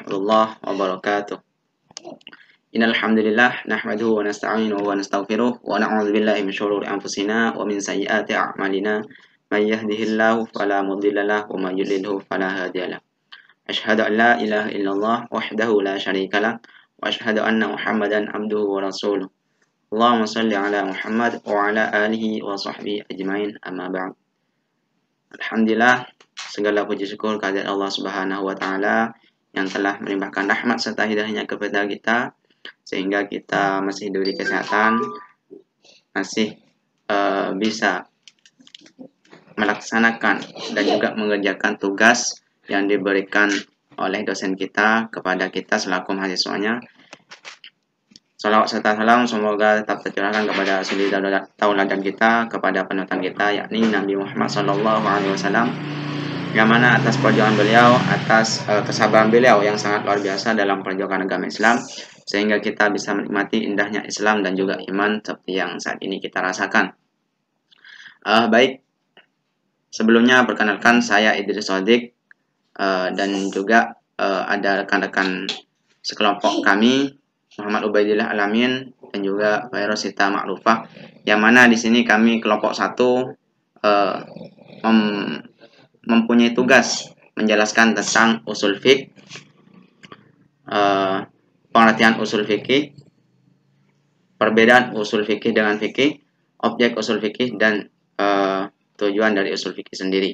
warahmatullahi wabarakatuh. Innal hamdalillah nahmaduhu wa nasta'inuhu wa nastaghfiruh wa na'udzu billahi min shururi anfusina wa min sayyiati a'malina. May yahdihillahu fala mudhillalah wa may yudlilhu fala hadiyalah. Asyhadu an la ilaha illallah wahdahu la syarikalah wa asyhadu anna Muhammadan abduhu wa rasuluh. Allahumma shalli ala Muhammad wa ala alihi wa sahbihi ajmain, amma ba'd. Alhamdulillah, segala puji syukur kehadirat Allah Subhanahu wa taala yang telah melimpahkan rahmat serta hidayahnya kepada kita sehingga kita masih diberi kesehatan, masih bisa melaksanakan dan juga mengerjakan tugas yang diberikan oleh dosen kita kepada kita selaku mahasiswanya. Salawat serta salam semoga tetap tercurahkan kepada suri tauladan kita, kepada panutan kita yakni Nabi Muhammad SAW, yang mana atas perjuangan beliau, atas kesabaran beliau yang sangat luar biasa dalam perjuangan agama Islam, sehingga kita bisa menikmati indahnya Islam dan juga iman seperti yang saat ini kita rasakan. Baik, sebelumnya perkenalkan saya Idris Sodik, dan juga ada rekan-rekan sekelompok kami, Muhammad Ubaidillah Alamin dan juga Wairosita Ma'rufah, yang mana di sini kami kelompok 1 mempunyai tugas menjelaskan tentang usul fiqh, pengertian usul fikih, perbedaan usul fikih dengan fikih, objek usul fikih, dan tujuan dari usul fikih sendiri.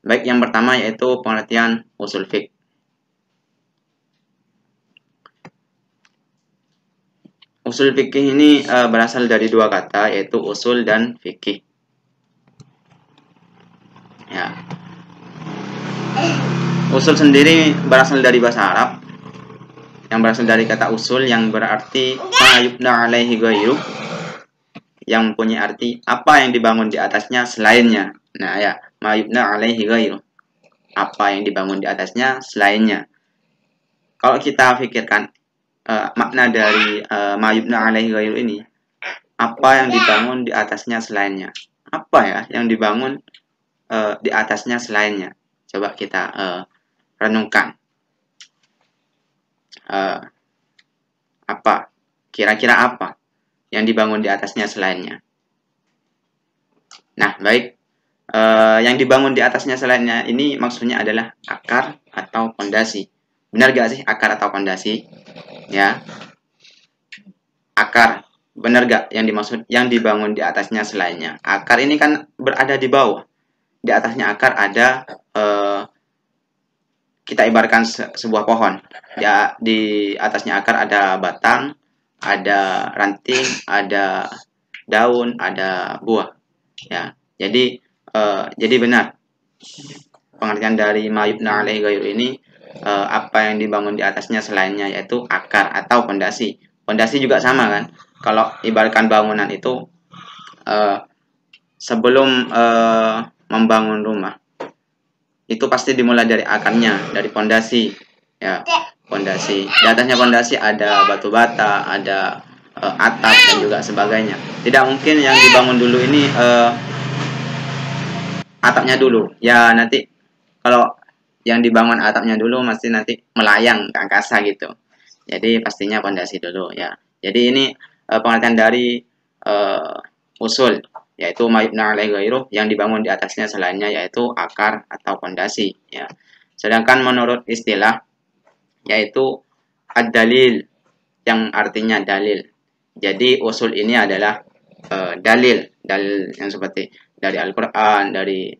Baik, yang pertama yaitu pengertian usul fikih. Usul fikih ini berasal dari dua kata, yaitu usul dan fikih. Ya. Usul sendiri berasal dari bahasa Arab, yang berasal dari kata usul yang berarti ma yubna alaihi ghairu, yang mempunyai arti apa yang dibangun di atasnya selainnya. Nah ya, ma yubna alaihi ghairu, apa yang dibangun di atasnya selainnya. Kalau kita pikirkan makna dari ma yubna alaihi ghairu ini, apa yang dibangun di atasnya selainnya, apa ya yang dibangun di atasnya selainnya. Coba kita renungkan. Apa kira-kira apa yang dibangun di atasnya selainnya? Nah, baik, yang dibangun di atasnya selainnya ini maksudnya adalah akar atau fondasi. Benar gak sih akar atau fondasi? Ya, akar, benar gak yang dimaksud yang dibangun di atasnya selainnya? Akar ini kan berada di bawah, di atasnya akar ada kita ibaratkan sebuah pohon. Ya, di atasnya akar ada batang, ada ranting, ada daun, ada buah. Ya, jadi benar pengertian dari ma yubna alaihi ghairu ini, apa yang dibangun di atasnya selainnya, yaitu akar atau fondasi. Fondasi juga sama kan? Kalau ibaratkan bangunan itu sebelum membangun rumah itu pasti dimulai dari akarnya, dari fondasi. Ya, fondasi. Di atasnya fondasi ada batu bata, ada atap dan juga sebagainya. Tidak mungkin yang dibangun dulu ini atapnya dulu. Ya, nanti kalau yang dibangun atapnya dulu mesti nanti melayang ke angkasa gitu. Jadi pastinya fondasi dulu ya. Jadi ini pengertian dari usul, yaitu ma yubna alaihi ghairu, yang dibangun di atasnya selainnya, yaitu akar atau fondasi ya. Sedangkan menurut istilah yaitu ad-dalil, yang artinya dalil. Jadi usul ini adalah dalil yang seperti dari Al-Qur'an, dari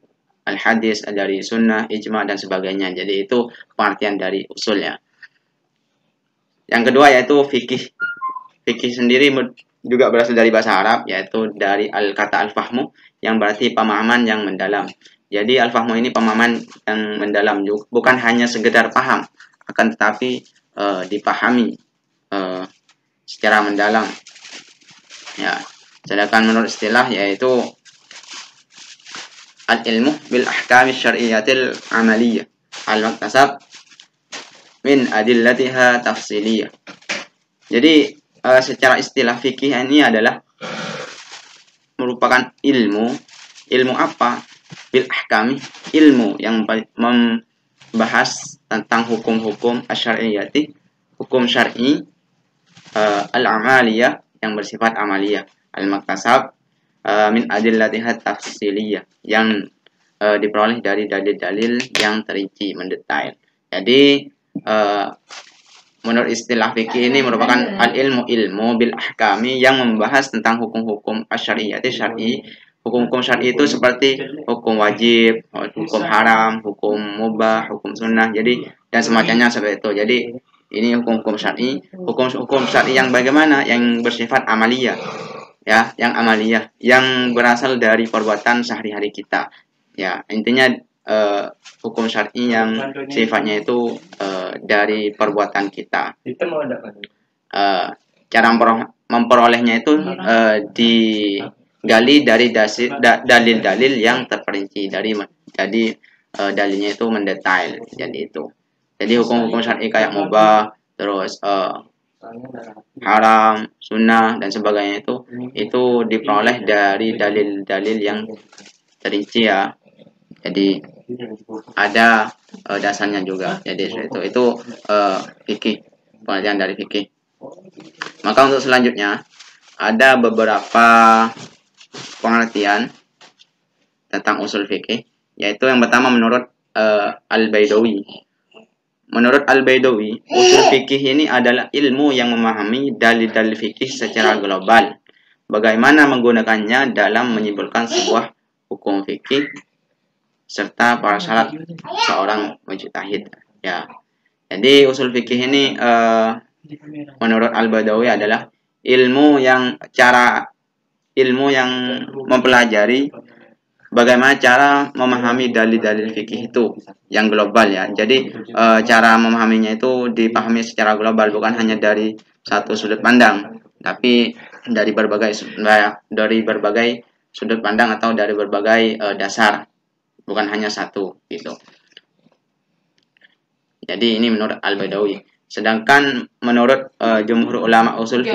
Al-Hadis, dari Sunnah, Ijma dan sebagainya. Jadi itu pengertian dari usulnya. Yang kedua yaitu fikih. Fikih sendiri juga berasal dari bahasa Arab, yaitu dari kata al-fahmu, yang berarti pemahaman yang mendalam. Jadi al-fahmu ini pemahaman yang mendalam, bukan hanya sekedar paham, akan tetapi dipahami secara mendalam. Ya, sedangkan menurut istilah yaitu al-ilmu bil ahkam syar'iyyatil amaliyah al-muktasab min adillatiha tafsiliyah. Jadi secara istilah fikih ini adalah merupakan ilmu apa? Bil ahkami, ilmu yang membahas tentang hukum-hukum asy'ariyati, hukum syar'i, al-amaliyah yang bersifat amaliyah, al-maktasab min adillatiha tafsiliyah yang diperoleh dari dalil-dalil yang terinci mendetail. Jadi menurut istilah fikih ini merupakan al-ilmu bil ahkami yang membahas tentang hukum-hukum asy'ariyati syar'i. Hukum-hukum syar'i itu seperti hukum wajib, hukum haram, hukum mubah, hukum sunnah. Jadi dan semacamnya seperti itu. Jadi ini hukum-hukum syar'i, hukum-hukum syar'i yang bagaimana? Yang bersifat amaliyah. Ya, yang amaliyah, yang berasal dari perbuatan sehari-hari kita. Ya, intinya hukum syar'i yang sifatnya itu dari perbuatan kita. Cara memperolehnya itu digali dari dalil-dalil yang terperinci jadi dalilnya itu mendetail. Jadi itu. Jadi hukum-hukum syar'i kayak mubah, terus haram, sunnah dan sebagainya itu diperoleh dari dalil-dalil yang terinci ya. Jadi ada dasarnya juga. Jadi itu fikih, pengertian dari fikih. Maka untuk selanjutnya ada beberapa pengertian tentang usul fikih, yaitu yang pertama menurut Al-Baidawi. Menurut Al-Baidawi, usul fikih ini adalah ilmu yang memahami dalil-dalil fikih secara global. Bagaimana menggunakannya dalam menyimpulkan sebuah hukum fikih serta persyarat seorang mujtahid. Ya. Jadi usul fikih ini menurut Al-Baidawi adalah ilmu yang mempelajari bagaimana cara memahami dalil-dalil fikih itu yang global ya. Jadi cara memahaminya itu dipahami secara global, bukan hanya dari satu sudut pandang, tapi dari berbagai sudut pandang atau dari berbagai dasar, bukan hanya satu gitu. Jadi ini menurut Al-Baidawi. Sedangkan menurut jumhur ulama usul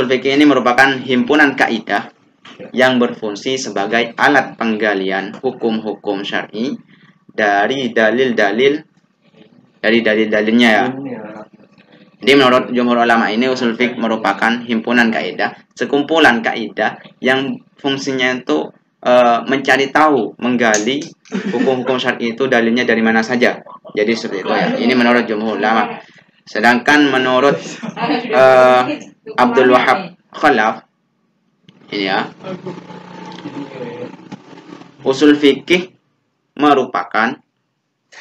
fikih ini merupakan himpunan kaidah yang berfungsi sebagai alat penggalian hukum-hukum syar'i dari dalil-dalilnya ya. Jadi menurut jumhur ulama ini usul fiqh merupakan himpunan kaidah, sekumpulan kaidah yang fungsinya itu mencari tahu, menggali hukum-hukum syar'i itu dalilnya dari mana saja. Jadi seperti itu ya. Ini menurut jumhur ulama. Sedangkan menurut Abdul Wahab Khalaf ini ya, usul fikih merupakan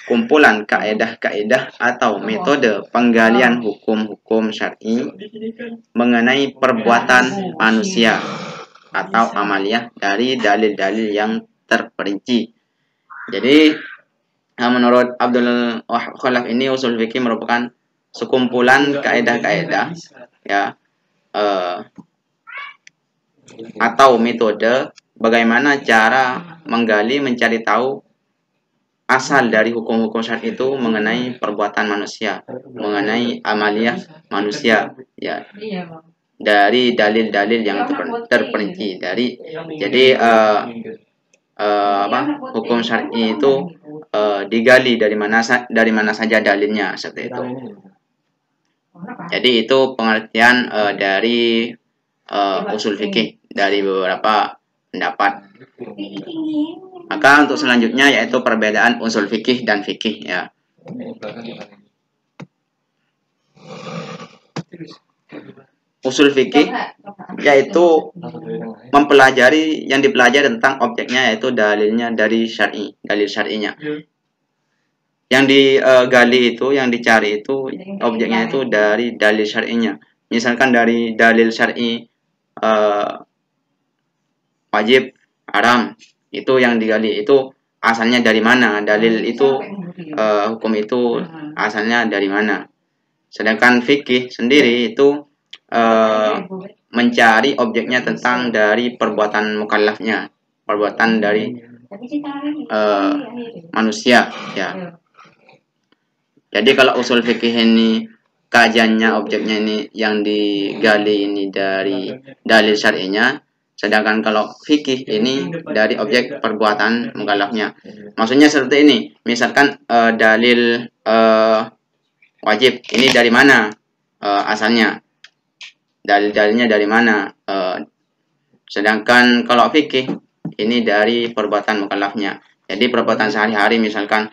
kumpulan kaidah-kaidah atau metode penggalian hukum-hukum syar'i mengenai perbuatan manusia atau amaliyah dari dalil-dalil yang terperinci. Jadi menurut Abdul Wahab Khalaf ini usul fikih merupakan sekumpulan kaidah-kaidah ya atau metode bagaimana cara menggali, mencari tahu asal dari hukum-hukum syar'i itu mengenai perbuatan manusia, mengenai amaliyah manusia ya, dari dalil-dalil yang terperinci. Jadi hukum syar'i itu digali dari mana saja dalilnya seperti itu. Jadi itu pengertian dari usul fikih dari beberapa pendapat. Maka untuk selanjutnya yaitu perbedaan usul fikih dan fikih ya. Usul fikih yaitu mempelajari yang dipelajari tentang objeknya, yaitu dalilnya dari syar'i, dalil syar'inya. Yang digali itu, yang dicari itu objeknya itu dari dalil syar'inya. Misalkan dari dalil syar'i wajib, haram, itu yang digali itu asalnya dari mana, dalil itu hukum itu asalnya dari mana. Sedangkan fikih sendiri itu mencari objeknya tentang dari perbuatan mukallafnya, perbuatan dari manusia ya. Jadi kalau usul fikih ini kajiannya, objeknya ini yang digali ini dari dalil syar'inya, Sedangkan kalau fikih ini dari objek perbuatan mukallafnya. Maksudnya seperti ini. Misalkan dalil wajib ini dari mana asalnya? Dalil-dalilnya dari mana? Sedangkan kalau fikih ini dari perbuatan mukallafnya. Jadi perbuatan sehari-hari misalkan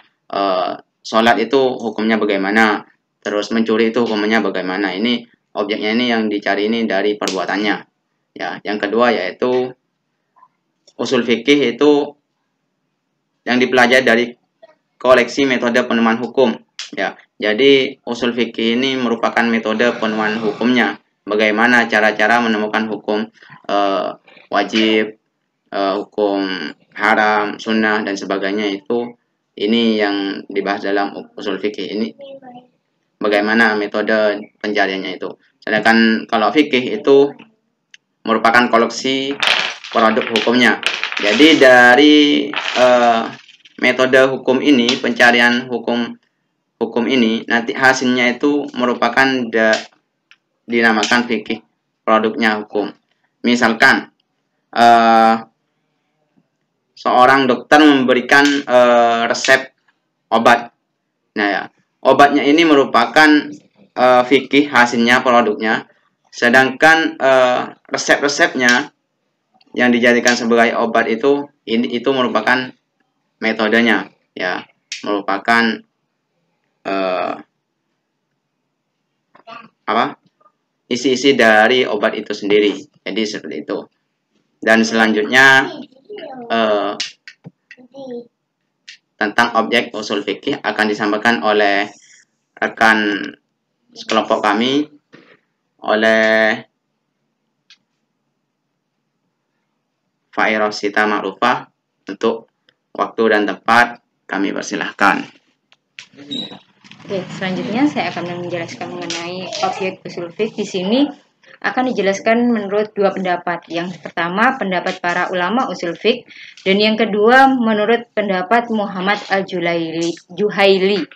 sholat itu hukumnya bagaimana? Terus mencuri itu hukumnya bagaimana? Ini objeknya ini yang dicari ini dari perbuatannya. Ya, yang kedua yaitu usul fikih itu yang dipelajari dari koleksi metode penemuan hukum. Ya, jadi usul fikih ini merupakan metode penemuan hukumnya. Bagaimana cara-cara menemukan hukum wajib, hukum haram, sunnah dan sebagainya itu ini yang dibahas dalam usul fikih ini. Bagaimana metode pencariannya itu. Sedangkan kalau fikih itu merupakan koleksi produk hukumnya. Jadi dari metode hukum ini, pencarian hukum ini, nanti hasilnya itu merupakan dinamakan fikih, produknya hukum. Misalkan seorang dokter memberikan resep obat. Nah ya, obatnya ini merupakan fikih hasilnya, produknya. Sedangkan resep-resepnya yang dijadikan sebagai obat itu merupakan metodenya, ya, merupakan isi-isi dari obat itu sendiri. Jadi seperti itu. Dan selanjutnya tentang objek usul fikih akan disampaikan oleh rekan sekelompok kami, oleh Fairosita Ma'rufah. Untuk waktu dan tempat kami persilahkan. Oke, selanjutnya saya akan menjelaskan mengenai objek usul fikih. Di sini akan dijelaskan menurut dua pendapat. Yang pertama pendapat para ulama usul fikih dan yang kedua menurut pendapat Muhammad Al-Juhaili.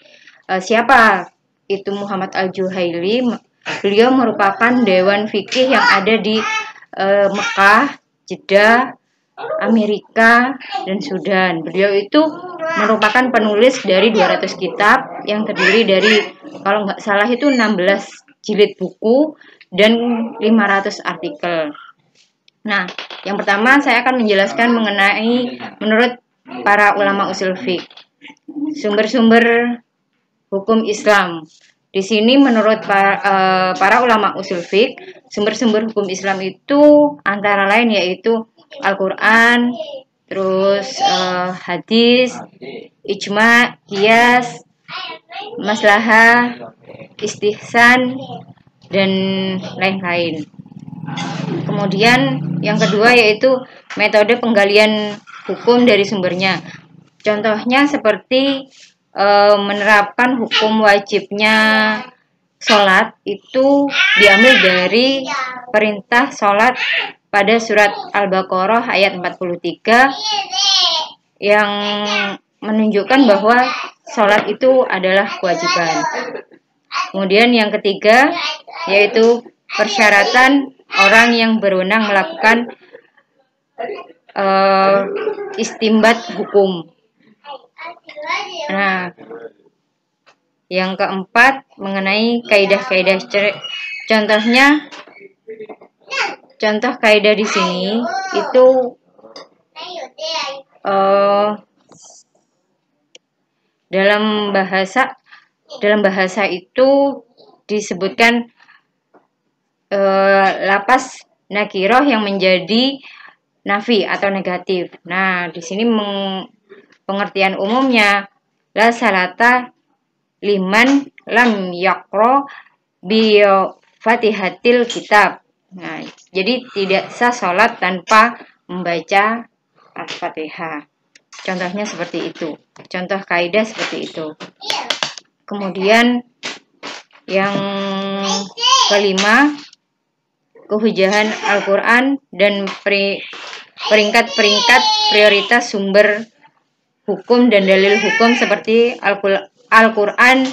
Siapa itu Muhammad Al-Juhaili? Beliau merupakan dewan fikih yang ada di Mekah, Jeddah, Amerika, dan Sudan. Beliau itu merupakan penulis dari 200 kitab yang terdiri dari, kalau nggak salah itu 16 jilid buku dan 500 artikel. Nah, yang pertama saya akan menjelaskan mengenai menurut para ulama usul fiqh sumber-sumber hukum Islam. Di sini menurut para ulama usul fiqh, sumber-sumber hukum Islam itu antara lain yaitu Al-Quran, terus hadis, ijma, qiyas, maslahah, istihsan, dan lain-lain. Kemudian yang kedua yaitu metode penggalian hukum dari sumbernya. Contohnya seperti menerapkan hukum wajibnya sholat itu diambil dari perintah sholat pada surat Al-Baqarah ayat 43 yang menunjukkan bahwa sholat itu adalah kewajiban. Kemudian yang ketiga yaitu persyaratan orang yang berwenang melakukan istimbat hukum. Nah, yang keempat mengenai kaidah-kaidah. Contoh kaidah di sini itu dalam bahasa itu disebutkan lapas nakiroh yang menjadi nafi atau negatif. Nah, di sini pengertian umumnya la salata liman lam yaqra bi fatihatil kitab. Nah, jadi tidak sah sholat tanpa membaca Al-Fatihah. Contohnya seperti itu. Contoh kaidah seperti itu. Kemudian yang kelima, kehujahan Al-Quran dan peringkat-peringkat prioritas sumber hukum dan dalil hukum seperti Al-Quran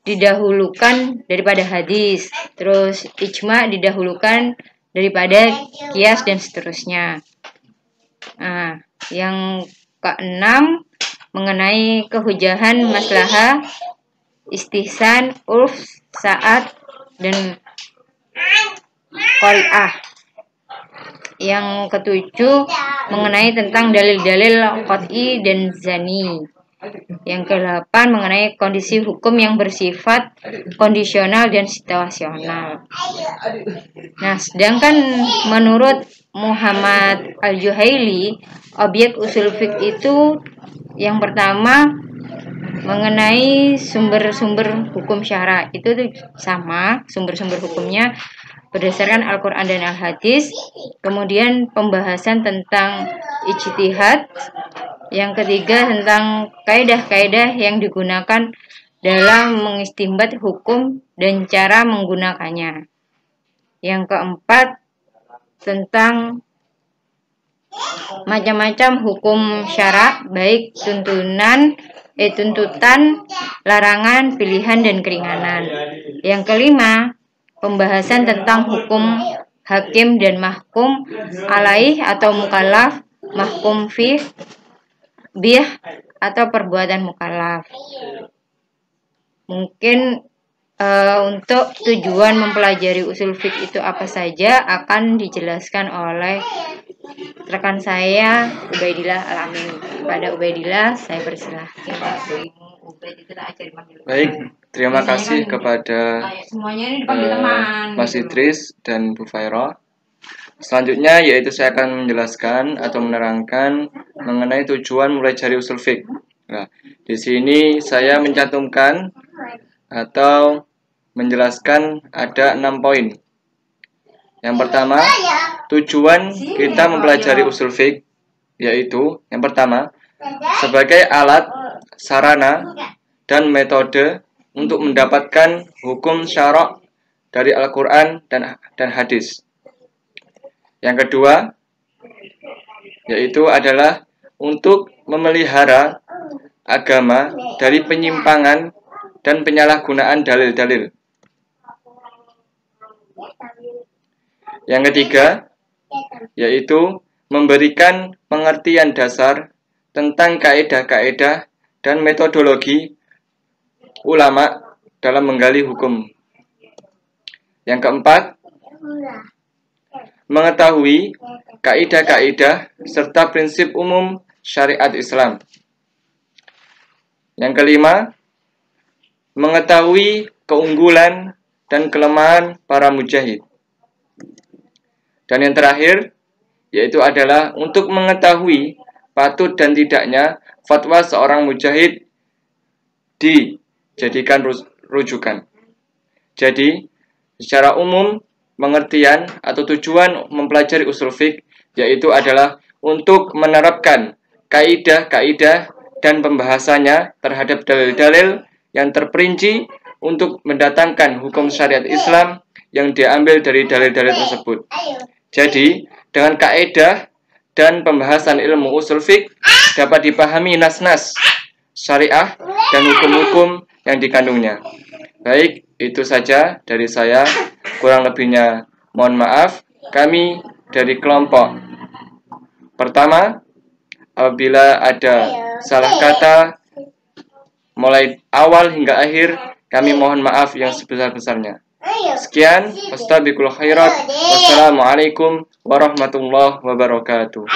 didahulukan daripada hadis, terus ijma didahulukan daripada kias dan seterusnya. Nah, yang keenam mengenai kehujahan maslahah, istihsan, urf, saat, dan qari'ah. Yang ketujuh mengenai tentang dalil-dalil qat'i dan zani. Yang kedelapan mengenai kondisi hukum yang bersifat kondisional dan situasional. Nah, sedangkan menurut Muhammad Al-Juhaili, objek usul fiqh itu yang pertama mengenai sumber-sumber hukum syara. Itu sama, sumber-sumber hukumnya berdasarkan Al-Quran dan Al-Hadis. Kemudian pembahasan tentang ijtihad. Yang ketiga tentang kaidah-kaidah yang digunakan dalam mengistinbat hukum dan cara menggunakannya. Yang keempat tentang macam-macam hukum syara, baik tuntutan, larangan, pilihan, dan keringanan. Yang kelima pembahasan tentang hukum hakim dan mahkum alaih atau mukallaf, mahkum bih atau perbuatan mukallaf. Mungkin untuk tujuan mempelajari usul fiqh itu apa saja akan dijelaskan oleh rekan saya Ubaidillah Al-Amin. Kepada Ubaidillah saya persilahkan. Baik, terima kasih kepada Mas Idris dan Bu Faira. Selanjutnya yaitu saya akan menjelaskan atau menerangkan mengenai tujuan mempelajari usul fiqh. Nah, di sini saya mencantumkan atau menjelaskan ada 6 poin. Yang pertama, tujuan kita mempelajari usul fiqh yaitu yang pertama sebagai alat, sarana, dan metode untuk mendapatkan hukum syara' dari Al-Quran dan hadis. Yang kedua, yaitu adalah untuk memelihara agama dari penyimpangan dan penyalahgunaan dalil-dalil. Yang ketiga, yaitu memberikan pengertian dasar tentang kaidah-kaidah dan metodologi ulama dalam menggali hukum. Yang keempat, mengetahui kaidah-kaidah serta prinsip umum syariat Islam. Yang kelima, mengetahui keunggulan dan kelemahan para mujahid. Dan yang terakhir, yaitu adalah untuk mengetahui patut dan tidaknya fatwa seorang mujahid dijadikan rujukan. Jadi, secara umum, pengertian atau tujuan mempelajari usul fiqh yaitu adalah untuk menerapkan kaidah-kaidah dan pembahasannya terhadap dalil-dalil yang terperinci untuk mendatangkan hukum syariat Islam yang diambil dari dalil-dalil tersebut. Jadi, dengan kaidah dan pembahasan ilmu usul fiqh dapat dipahami nas-nas syariah dan hukum-hukum yang dikandungnya. Baik, itu saja dari saya. Kurang lebihnya mohon maaf. Kami dari kelompok pertama, apabila ada salah kata mulai awal hingga akhir, kami mohon maaf yang sebesar-besarnya. Sekian, wastabiqul khairat. Wassalamualaikum warahmatullahi wabarakatuh.